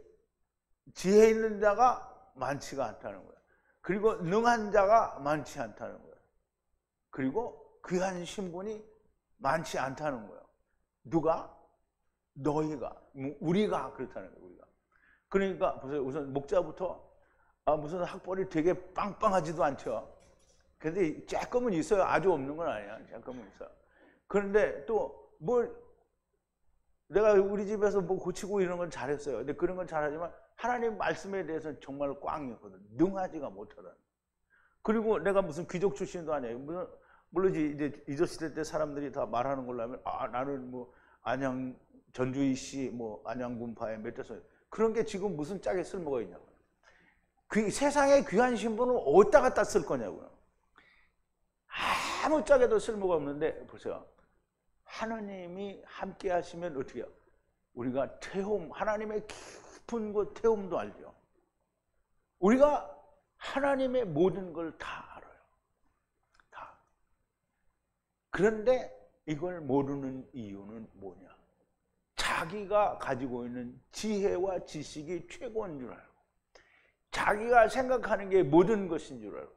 지혜 있는 자가 많지가 않다는 거예요. 그리고 능한 자가 많지 않다는 거예요. 그리고 귀한 신분이 많지 않다는 거예요. 누가? 너희가, 우리가 그렇다는 거예요. 우리가. 그러니까 보세요. 우선 목자부터 무슨 학벌이 되게 빵빵하지도 않죠. 근데 조금은 있어요. 아주 없는 건 아니야. 조금은 있어요. 그런데 또 뭘, 내가 우리 집에서 뭐 고치고 이런 건 잘했어요. 근데 그런 건 잘하지만 하나님 말씀에 대해서 정말 꽝이었거든. 능하지가 못하다. 그리고 내가 무슨 귀족 출신도 아니에요. 물론 이제 이조시대 때 사람들이 다 말하는 걸로 하면 나는 뭐 안양 전주이시 뭐 안양군파에 맺혀서, 그런 게 지금 무슨 짝에 쓸모가 있냐고요. 세상의 귀한 신분을 어디다 갖다 쓸 거냐고요. 아무짝에도 쓸모가 없는데 보세요. 하나님이 함께 하시면 어떻게 해요? 우리가 태움, 하나님의 깊은 곳 태움도 알죠. 우리가 하나님의 모든 걸 다 알아요. 다. 그런데 이걸 모르는 이유는 뭐냐? 자기가 가지고 있는 지혜와 지식이 최고인 줄 알고, 자기가 생각하는 게 모든 것인 줄 알고,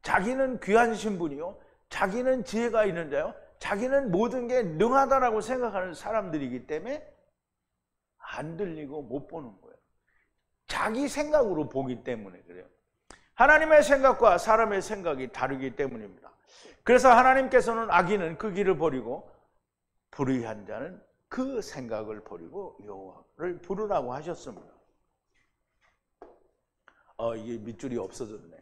자기는 귀한 신분이요, 자기는 지혜가 있는 자요, 자기는 모든 게 능하다라고 생각하는 사람들이기 때문에 안 들리고 못 보는 거예요. 자기 생각으로 보기 때문에 그래요. 하나님의 생각과 사람의 생각이 다르기 때문입니다. 그래서 하나님께서는 악인은 그 길을 버리고 불의한 자는 그 생각을 버리고 여호와를 부르라고 하셨습니다. 이게 밑줄이 없어졌네.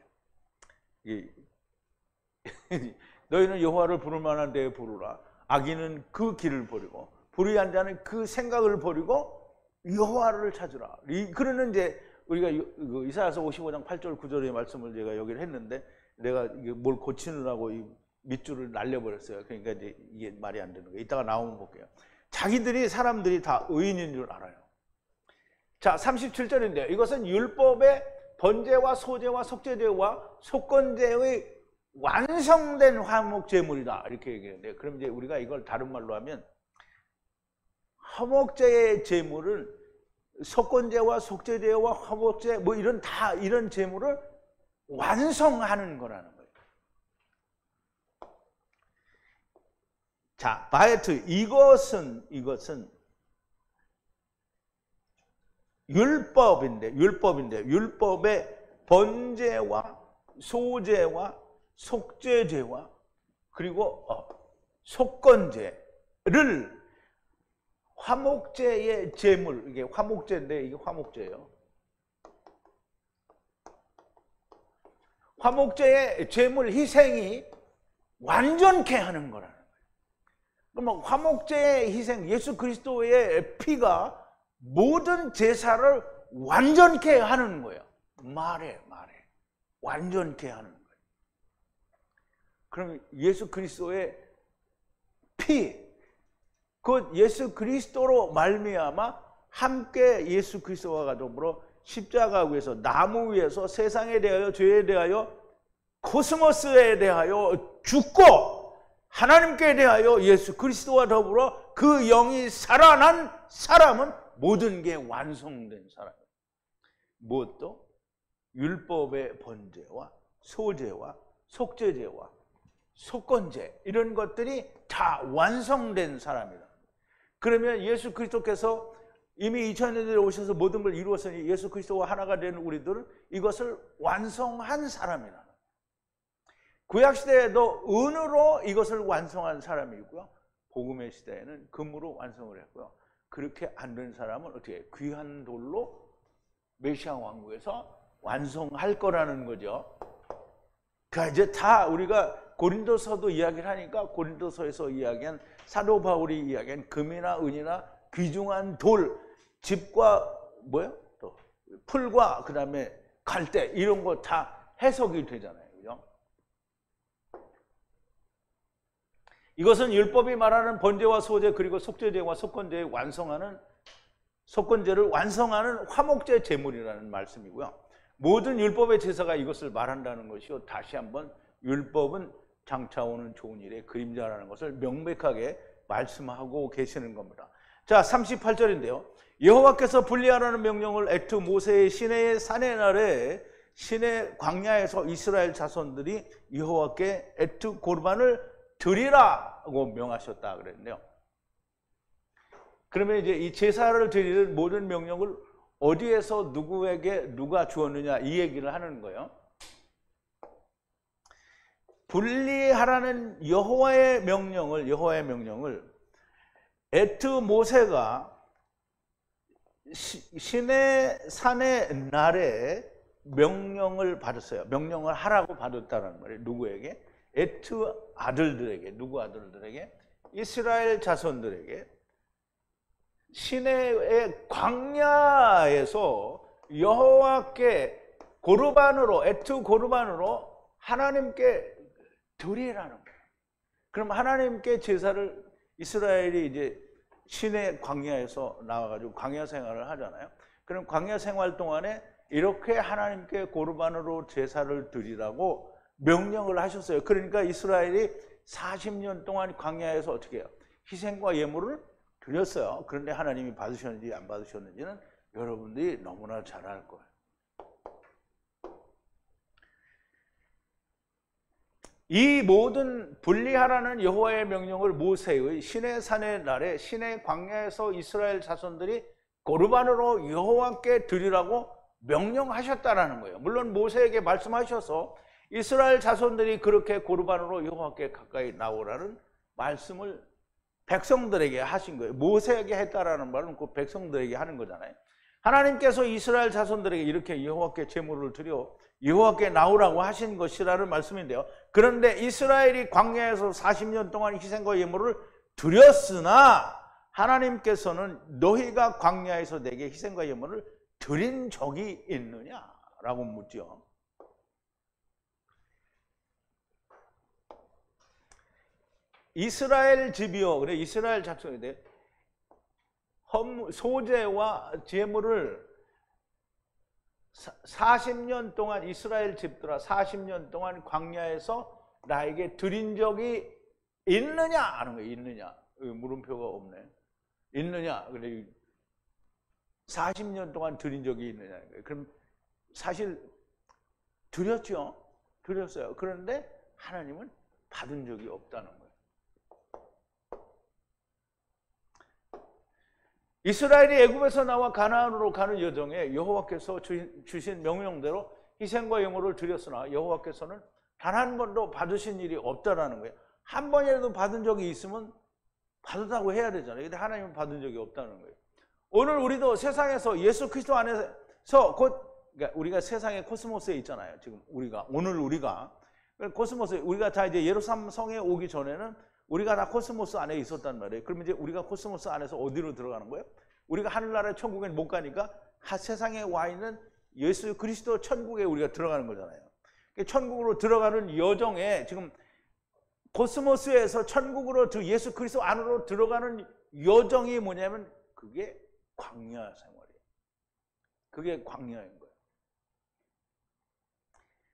너희는 여호와를 부를 만한 데에 부르라. 악인은 그 길을 버리고 불의한 자는 그 생각을 버리고 여호와를 찾으라. 그러는 이제 우리가 이사야서 55장 8절 9절의 말씀을 제가 여기를 했는데, 내가 뭘 고치느라고 이 밑줄을 날려버렸어요. 그러니까 이제 이게 말이 안 되는 거예요. 이따가 나오면 볼게요. 사람들이 다 의인인 줄 알아요. 자, 37절인데요. 이것은 율법의 번제와 소제와 속죄제와 속건제의 완성된 화목제물이다, 이렇게 얘기했는데, 그럼 이제 우리가 이걸 다른 말로 하면 화목제의 제물은 속건제와 속죄제와 화목제 뭐 이런 제물을 완성하는 거라는 거예요. 자, 바에트, 이것은 율법인데 율법의 번제와 소제와 속죄제와 그리고 속건제를 화목제의 제물, 이게 화목제인데 이게 화목제예요. 화목제의 제물 희생이 완전케 하는 거라는 거예요. 그러면 화목제의 희생, 예수 그리스도의 피가 모든 제사를 완전케 하는 거예요. 말해 완전케 하는 거예요. 그럼 예수 그리스도의 피, 그 예수 그리스도로 말미암아 함께 예수 그리스도와 더불어 십자가 위에서, 나무 위에서 세상에 대하여, 죄에 대하여, 코스모스에 대하여 죽고 하나님께 대하여 예수 그리스도와 더불어 그 영이 살아난 사람은 모든 게 완성된 사람이에요. 무엇도? 율법의 번제와 소제와 속죄제와 속건제, 이런 것들이 다 완성된 사람이다. 그러면 예수 그리스도께서 이미 2000년 전에 오셔서 모든 걸 이루었으니 예수 그리스도와 하나가 된 우리들은 이것을 완성한 사람이라. 구약시대에도 은으로 이것을 완성한 사람이 있고요, 복음의 시대에는 금으로 완성을 했고요. 그렇게 안 된 사람은 어떻게 해요? 귀한 돌로 메시아 왕국에서 완성할 거라는 거죠. 그러니까 이제 다 우리가 고린도서도 이야기를 하니까 고린도서에서 이야기한, 사도 바울이 이야기한 금이나 은이나 귀중한 돌, 집과 또 풀과 그다음에 갈대, 이런 거 다 해석이 되잖아요. 그죠? 이것은 율법이 말하는 번제와 소제 그리고 속죄제와 속건제를 완성하는 화목제 제물이라는 말씀이고요. 모든 율법의 제사가 이것을 말한다는 것이요, 다시 한번 율법은 장차 오는 좋은 일의 그림자라는 것을 명백하게 말씀하고 계시는 겁니다. 자, 38절인데요. 여호와께서 분리하라는 명령을 애투 모세의 시내의 산의 날에 시내 광야에서 이스라엘 자손들이 여호와께 애투 고르반을 드리라고 명하셨다 그랬는데요. 그러면 이제 이 제사를 드리는 모든 명령을 어디에서 누구에게 누가 주었느냐, 이 얘기를 하는 거예요. 분리하라는 여호와의 명령을 애트 모세가 시내 산의 날에 명령을 받았어요. 명령을 하라고 받았다는 말이에요. 누구에게? 애트 아들들에게. 누구 아들들에게? 이스라엘 자손들에게. 시내의 광야에서 여호와께 고르반으로, 애트 고르반으로 하나님께 드리라는 거예요. 그럼 하나님께 제사를 이스라엘이 이제 시내 광야에서 나와가지고 광야 생활을 하잖아요. 그럼 광야 생활 동안에 이렇게 하나님께 고르반으로 제사를 드리라고 명령을 하셨어요. 그러니까 이스라엘이 40년 동안 광야에서 어떻게 해요? 희생과 예물을 드렸어요. 그런데 하나님이 받으셨는지 안 받으셨는지는 여러분들이 너무나 잘 알 거예요. 이 모든 분리하라는 여호와의 명령을 모세의 시내 산의 날에 시내 광야에서 이스라엘 자손들이 고르반으로 여호와께 드리라고 명령하셨다라는 거예요. 물론 모세에게 말씀하셔서 이스라엘 자손들이 그렇게 고르반으로 여호와께 가까이 나오라는 말씀을 백성들에게 하신 거예요. 모세에게 했다라는 말은 그 백성들에게 하는 거잖아요. 하나님께서 이스라엘 자손들에게 이렇게 여호와께 제물을 드려 여호와께 나오라고 하신 것이라는 말씀인데요. 그런데 이스라엘이 광야에서 40년 동안 희생과 예물을 드렸으나 하나님께서는 너희가 광야에서 내게 희생과 예물을 드린 적이 있느냐라고 묻죠. 이스라엘 집이요, 그래 이스라엘 작성인데 소제와 제물을 40년 동안 이스라엘 집들아 40년 동안 광야에서 나에게 드린 적이 있느냐 하는 거예요. 있느냐, 물음표가 없네. 있느냐, 그래 40년 동안 드린 적이 있느냐. 그럼 사실 드렸죠. 드렸어요. 그런데 하나님은 받은 적이 없다는 거예요. 이스라엘이 애굽에서 나와 가나안으로 가는 여정에 여호와께서 주신 명령대로 희생과 예물을 드렸으나 여호와께서는 단 한 번도 받으신 일이 없다라는 거예요. 한 번이라도 받은 적이 있으면 받았다고 해야 되잖아요. 근데 하나님은 받은 적이 없다는 거예요. 오늘 우리도 세상에서 예수 그리스도 안에서 그러니까 우리가 세상의 코스모스에 있잖아요. 지금 오늘 우리가 코스모스, 우리가 다 이제 예루살렘 성에 오기 전에는 우리가 다 코스모스 안에 있었단 말이에요. 그러면 이제 우리가 코스모스 안에서 어디로 들어가는 거예요? 우리가 하늘나라 천국에 못 가니까 세상에 와 있는 예수 그리스도 천국에 우리가 들어가는 거잖아요. 천국으로 들어가는 여정에 지금 코스모스에서 천국으로 예수 그리스도 안으로 들어가는 여정이 뭐냐면 그게 광야 생활이에요. 그게 광야인 거예요.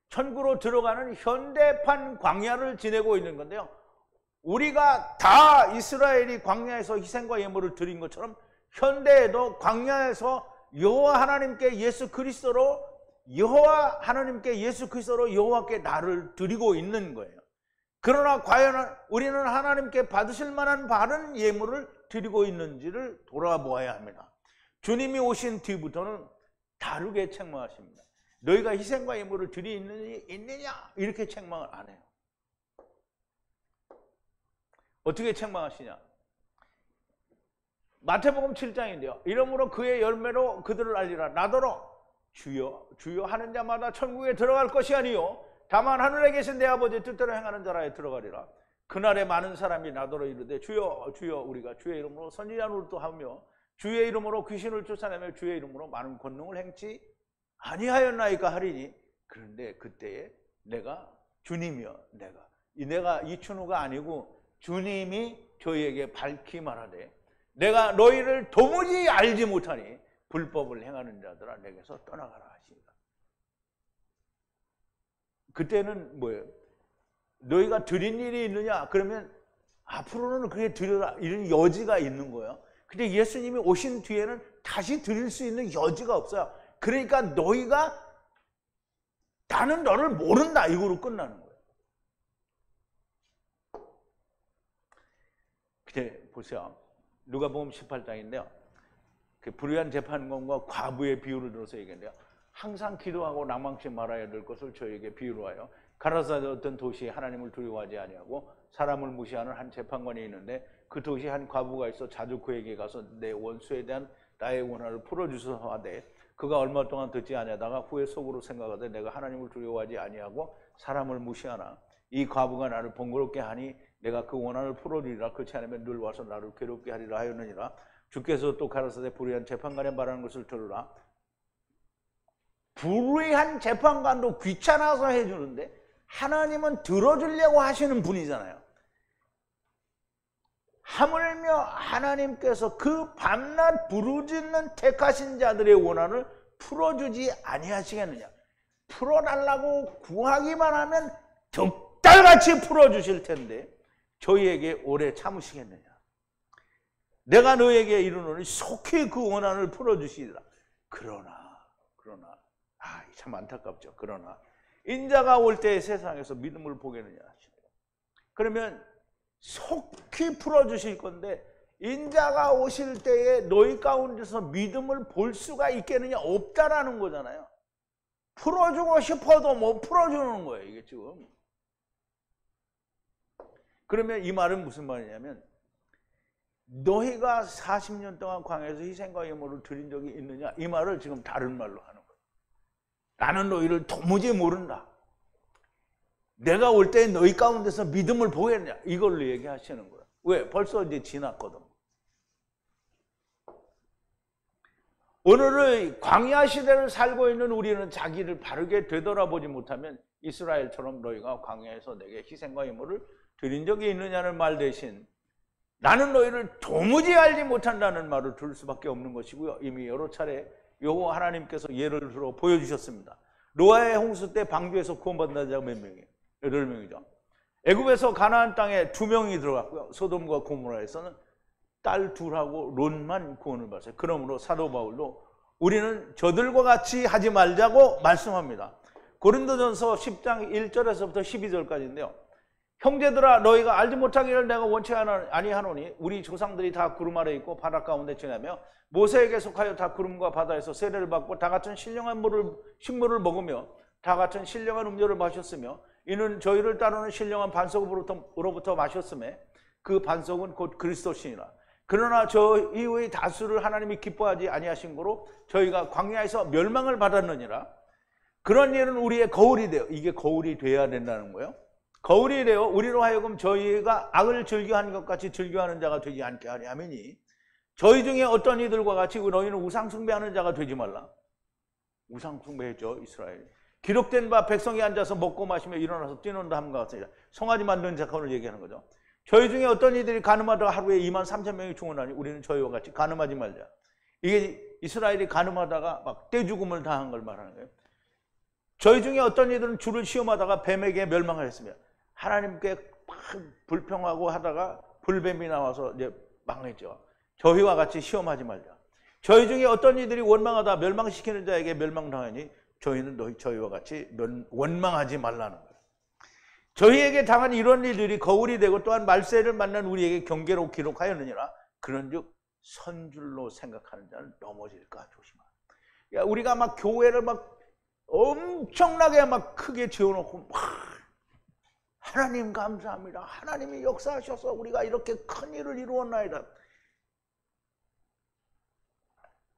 천국으로 들어가는 현대판 광야를 지내고 있는 건데요. 우리가 다 이스라엘이 광야에서 희생과 예물을 드린 것처럼 현대에도 광야에서 여호와 하나님께 예수 그리스도로 여호와께 나를 드리고 있는 거예요. 그러나 과연 우리는 하나님께 받으실 만한 바른 예물을 드리고 있는지를 돌아보아야 합니다. 주님이 오신 뒤부터는 다르게 책망하십니다. 너희가 희생과 예물을 드리느냐 이렇게 책망을 안 해요. 어떻게 책망하시냐? 마태복음 7장인데요. 이러므로 그의 열매로 그들을 알리라. 나더러 주여 주여 하는 자마다 천국에 들어갈 것이 아니요 다만 하늘에 계신 내 아버지의 뜻대로 행하는 자라에 들어가리라. 그날에 많은 사람이 나더러 이르되 주여 주여 우리가 주의 이름으로 선지자 노릇도 하며 주의 이름으로 귀신을 쫓아내며 주의 이름으로 많은 권능을 행치 아니하였나이까 하리니 그런데 그때에 내가 주님이여 내가 이춘우가 아니고 주님이 저희에게 밝히 말하되 내가 너희를 도무지 알지 못하니 불법을 행하는 자들아 내게서 떠나가라 하시니라. 그때는 뭐예요? 너희가 드린 일이 있느냐? 그러면 앞으로는 그게 드려라 이런 여지가 있는 거예요. 근데 예수님이 오신 뒤에는 다시 드릴 수 있는 여지가 없어요. 그러니까 너희가 나는 너를 모른다 이거로 끝나는 거예요. 근데 보세요. 누가복음 18장인데요. 그 불의한 재판관과 과부의 비유를 들어서 얘기했는데요. 항상 기도하고 낭망치 말아야 될 것을 저에게 비유로 하여 가라사대 어떤 도시에 하나님을 두려워하지 아니하고 사람을 무시하는 한 재판관이 있는데 그 도시에 한 과부가 있어 자주 그에게 가서 내 원수에 대한 나의 원한을 풀어주소서 하되 그가 얼마 동안 듣지 아니하다가 후에 속으로 생각하되 내가 하나님을 두려워하지 아니하고 사람을 무시하나 이 과부가 나를 번거롭게 하니 내가 그 원한을 풀어주리라. 그렇지 않으면 늘 와서 나를 괴롭게 하리라 하였느니라. 주께서 또 가라사대 불의한 재판관에 말하는 것을 들으라. 불의한 재판관도 귀찮아서 해주는데 하나님은 들어주려고 하시는 분이잖아요. 하물며 하나님께서 그 밤낮 부르짖는 택하신 자들의 원한을 풀어주지 아니하시겠느냐. 풀어달라고 구하기만 하면 득달같이 풀어주실 텐데 저희에게 오래 참으시겠느냐. 내가 너에게 이르노니 속히 그 원한을 풀어주시리라. 그러나 참 안타깝죠. 그러나 인자가 올 때에 세상에서 믿음을 보겠느냐. 그러면 속히 풀어주실 건데 인자가 오실 때에 너희 가운데서 믿음을 볼 수가 있겠느냐. 없다라는 거잖아요. 풀어주고 싶어도 못 풀어주는 거예요, 이게 지금. 그러면 이 말은 무슨 말이냐면 너희가 40년 동안 광야에서 희생과 예물을 드린 적이 있느냐, 이 말을 지금 다른 말로 하는 거예요. 나는 너희를 도무지 모른다. 내가 올 때 너희 가운데서 믿음을 보겠냐, 이걸로 얘기하시는 거예요. 왜? 벌써 이제 지났거든. 오늘의 광야 시대를 살고 있는 우리는 자기를 바르게 되돌아보지 못하면 이스라엘처럼 너희가 광야에서 내게 희생과 예물을 드린 적이 있느냐는 말 대신 나는 너희를 도무지 알지 못한다는 말을 들을 수밖에 없는 것이고요. 이미 여러 차례 여호와 하나님께서 예를 들어 보여주셨습니다. 노아의 홍수 때 방주에서 구원받은 자가 몇 명이에요? 8명이죠. 애굽에서 가나안 땅에 2명이 들어갔고요. 소돔과 고모라에서는 딸 둘하고 롯만 구원을 받았어요. 그러므로 사도 바울도 우리는 저들과 같이 하지 말자고 말씀합니다. 고린도전서 10장 1절에서부터 12절까지인데요. 형제들아, 너희가 알지 못하기를 내가 원치 아니하노니 우리 조상들이 다 구름 아래 있고 바다 가운데 지나며 모세에게 속하여 다 구름과 바다에서 세례를 받고 다 같은 신령한 식물을 먹으며 다 같은 신령한 음료를 마셨으며 이는 저희를 따르는 신령한 반석으로부터 마셨음에 그 반석은 곧 그리스도시니라. 그러나 저희의 다수를 하나님이 기뻐하지 아니하신 거로 저희가 광야에서 멸망을 받았느니라. 그런 일은 우리의 거울이 되어, 이게 거울이 돼야 된다는 거예요. 거울이 되어 우리로 하여금 저희가 악을 즐겨하는 것 같이 즐겨하는 자가 되지 않게 하리 하매니 저희 중에 어떤 이들과 같이 너희는 우상 숭배하는 자가 되지 말라. 우상 숭배했죠, 이스라엘. 기록된 바 백성이 앉아서 먹고 마시며 일어나서 뛰는다 함과 같으니라. 송아지 만드는 사건을 얘기하는 거죠. 저희 중에 어떤 이들이 가늠하다가 하루에 23,000명이 죽어나니 우리는 저희와 같이 가늠하지 말자. 이게 이스라엘이 가늠하다가 막 떼죽음을 당한 걸 말하는 거예요. 저희 중에 어떤 이들은 주를 시험하다가 뱀에게 멸망을 했으며 하나님께 불평하고 하다가 불뱀이 나와서 이제 망했죠. 저희와 같이 시험하지 말자. 저희 중에 어떤 이들이 원망하다 멸망시키는 자에게 멸망당하니 저희는 저희와 같이 원망하지 말라는 거예요. 저희에게 당한 이런 일들이 거울이 되고 또한 말세를 만난 우리에게 경계로 기록하였느니라. 그런즉 선줄로 생각하는 자는 넘어질까 조심하라. 그러니까 우리가 막 교회를 막 엄청나게 막 크게 지어놓고 하나님 감사합니다. 하나님이 역사하셔서 우리가 이렇게 큰 일을 이루었나이다.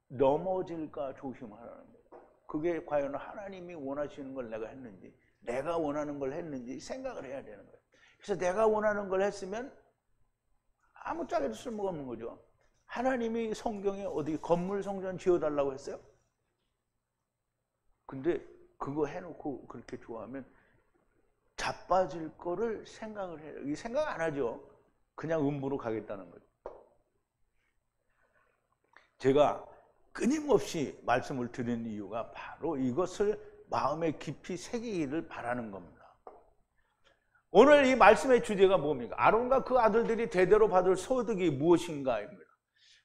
넘어질까 조심하라는 거예요. 그게 과연 하나님이 원하시는 걸 내가 했는지, 내가 원하는 걸 했는지 생각을 해야 되는 거예요. 그래서 내가 원하는 걸 했으면 아무짝에도 쓸모가 없는 거죠. 하나님이 성경에 어디 건물 성전 지어달라고 했어요? 근데 그거 해놓고 그렇게 좋아하면 자빠질 거를 생각을 해요. 이 생각 안 하죠. 그냥 음부로 가겠다는 거죠. 제가 끊임없이 말씀을 드리는 이유가 바로 이것을 마음에 깊이 새기기를 바라는 겁니다. 오늘 이 말씀의 주제가 뭡니까? 아론과 그 아들들이 대대로 받을 소득이 무엇인가입니다.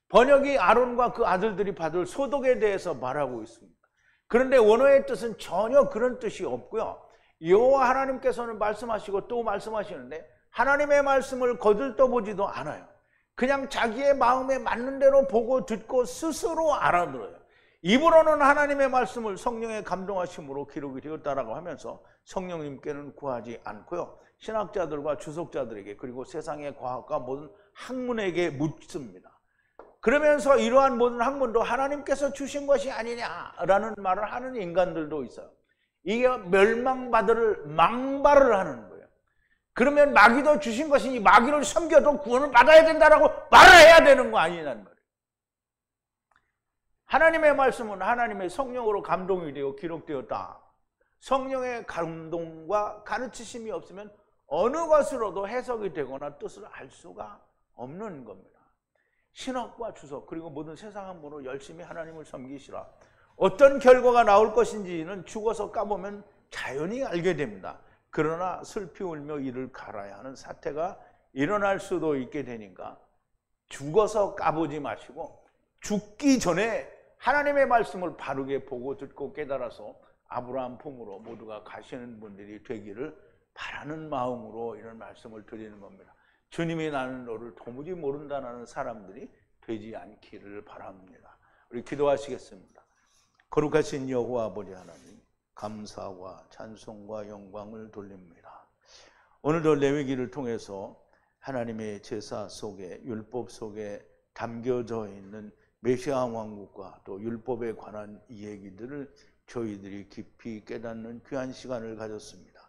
번역이 아론과 그 아들들이 받을 소득에 대해서 말하고 있습니다. 그런데 원어의 뜻은 전혀 그런 뜻이 없고요. 여호와 하나님께서는 말씀하시고 또 말씀하시는데 하나님의 말씀을 거들떠보지도 않아요. 그냥 자기의 마음에 맞는 대로 보고 듣고 스스로 알아들어요. 입으로는 하나님의 말씀을 성령의 감동하심으로 기록이 되었다라고 하면서 성령님께는 구하지 않고요. 신학자들과 주석자들에게 그리고 세상의 과학과 모든 학문에게 묻습니다. 그러면서 이러한 모든 학문도 하나님께서 주신 것이 아니냐라는 말을 하는 인간들도 있어요. 이게 멸망받을 망발을 하는 거예요. 그러면 마귀도 주신 것이니 마귀를 섬겨도 구원을 받아야 된다라고 말을 해야 되는 거 아니냐는 거예요. 하나님의 말씀은 하나님의 성령으로 감동이 되어 기록되었다. 성령의 감동과 가르치심이 없으면 어느 것으로도 해석이 되거나 뜻을 알 수가 없는 겁니다. 신학과 주석 그리고 모든 세상 학문으로 열심히 하나님을 섬기시라. 어떤 결과가 나올 것인지는 죽어서 까보면 자연히 알게 됩니다. 그러나 슬피 울며 이를 갈아야 하는 사태가 일어날 수도 있게 되니까 죽어서 까보지 마시고 죽기 전에 하나님의 말씀을 바르게 보고 듣고 깨달아서 아브라함 품으로 모두가 가시는 분들이 되기를 바라는 마음으로 이런 말씀을 드리는 겁니다. 주님이 나는 너를 도무지 모른다는 사람들이 되지 않기를 바랍니다. 우리 기도하시겠습니다. 거룩하신 여호와 아버지 하나님, 감사와 찬송과 영광을 돌립니다. 오늘도 레위기를 통해서 하나님의 제사 속에, 율법 속에 담겨져 있는 메시아 왕국과 또 율법에 관한 이야기들을 저희들이 깊이 깨닫는 귀한 시간을 가졌습니다.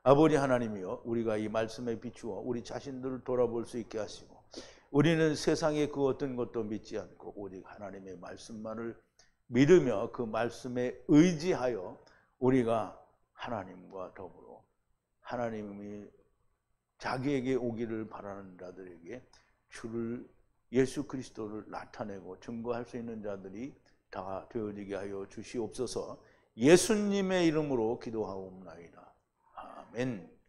아버지 하나님이여, 우리가 이 말씀에 비추어 우리 자신들을 돌아볼 수 있게 하시고, 우리는 세상의 그 어떤 것도 믿지 않고 오직 하나님의 말씀만을 믿으며 그 말씀에 의지하여 우리가 하나님과 더불어 하나님이 자기에게 오기를 바라는 자들에게 주를, 예수 그리스도를 나타내고 증거할 수 있는 자들이 다 되어지게 하여 주시옵소서. 예수님의 이름으로 기도하옵나이다. 아멘.